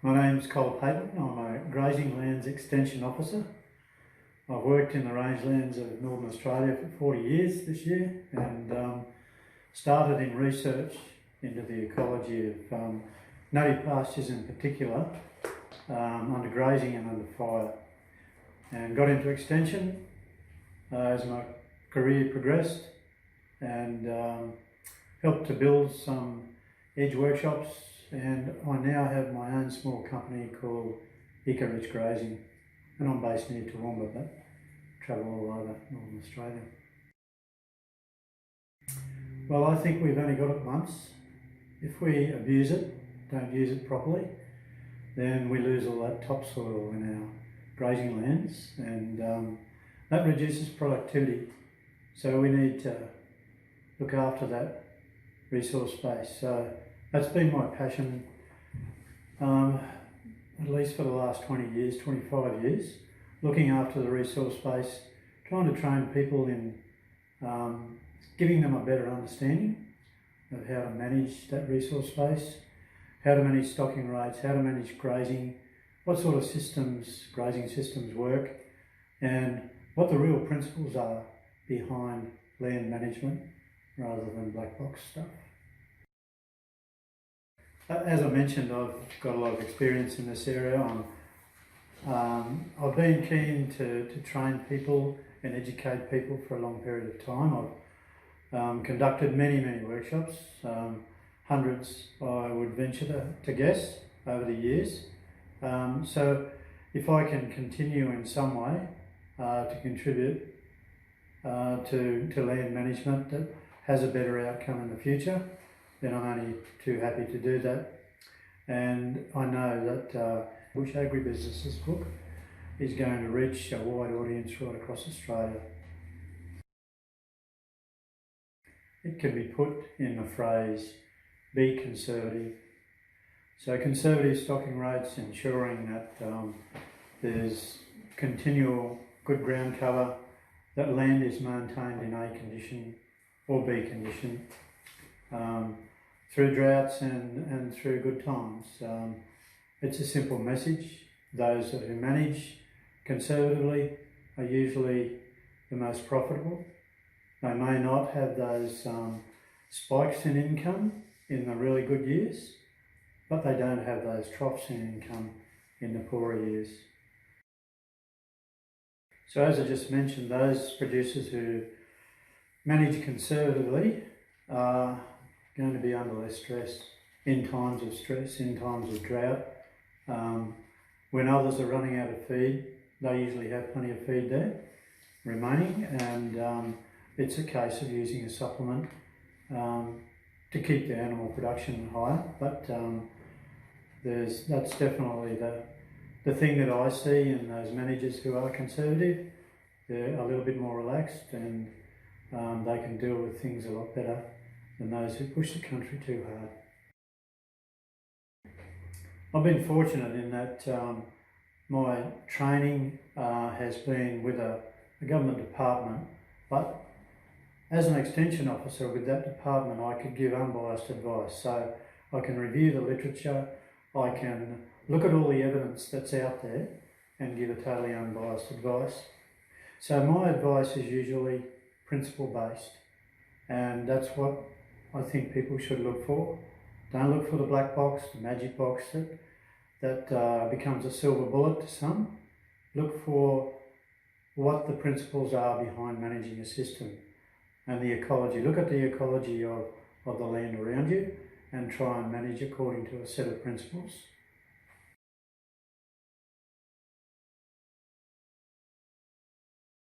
My name's Col Paton. I'm a Grazing Lands Extension Officer. I've worked in the rangelands of Northern Australia for 40 years this year and started in research into the ecology of native pastures in particular, under grazing and under fire, and got into extension as my career progressed and helped to build some edge workshops, and I now have my own small company called Eco-Rich Grazing, and I'm based near Toowoomba but travel all over Northern Australia. Well, I think we've only got it once. If we abuse it, don't use it properly, then we lose all that topsoil in our grazing lands, and that reduces productivity. So we need to look after that resource base. So that's been my passion, at least for the last 20 years, 25 years, looking after the resource base, trying to train people in giving them a better understanding of how to manage that resource base, how to manage stocking rates, how to manage grazing, what sort of systems, grazing systems work, and what the real principles are behind land management rather than black box stuff. As I mentioned, I've got a lot of experience in this area. I've been keen to train people and educate people for a long period of time. I've conducted many workshops, hundreds I would venture to guess over the years. So if I can continue in some way to contribute to land management that has a better outcome in the future, then I'm only too happy to do that. And I know that Bush Agribusiness's book is going to reach a wide audience right across Australia. It can be put in the phrase, be conservative. So conservative stocking rates, ensuring that there's continual good ground cover, that land is maintained in A condition or B condition, through droughts and through good times. It's a simple message. Those who manage conservatively are usually the most profitable. They may not have those spikes in income in the really good years, but they don't have those troughs in income in the poorer years. So as I just mentioned, those producers who manage conservatively are going to be under less stress in times of stress, in times of drought. When others are running out of feed, they usually have plenty of feed there remaining, and it's a case of using a supplement to keep the animal production higher. But that's definitely the thing that I see in those managers who are conservative. They're a little bit more relaxed, and they can deal with things a lot better than those who push the country too hard. I've been fortunate in that my training has been with a government department, but as an extension officer with that department, I could give unbiased advice. So I can review the literature, I can look at all the evidence that's out there and give a totally unbiased advice. So my advice is usually principle-based, and that's what I think people should look for. Don't look for the black box, the magic box that becomes a silver bullet to some. Look for what the principles are behind managing a system and the ecology. Look at the ecology of the land around you and try and manage according to a set of principles.